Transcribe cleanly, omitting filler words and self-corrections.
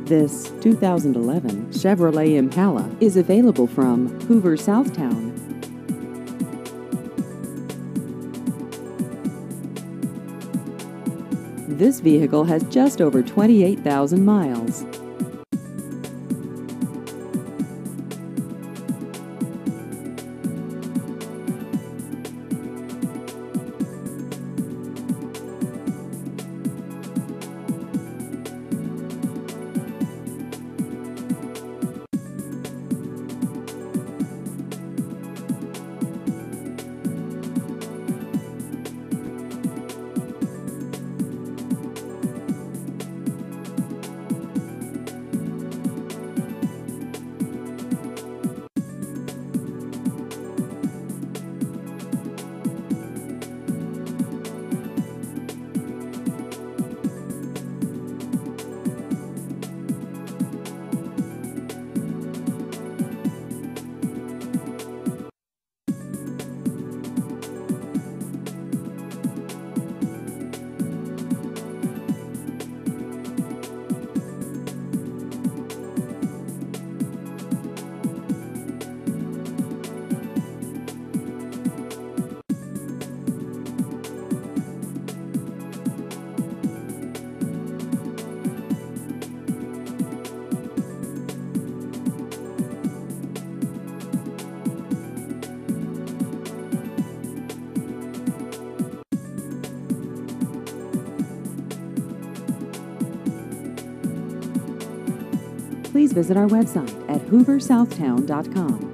This 2011 Chevrolet Impala is available from Hoover, Southtown. This vehicle has just over 28,000 miles. Please visit our website at hooversouthtown.com.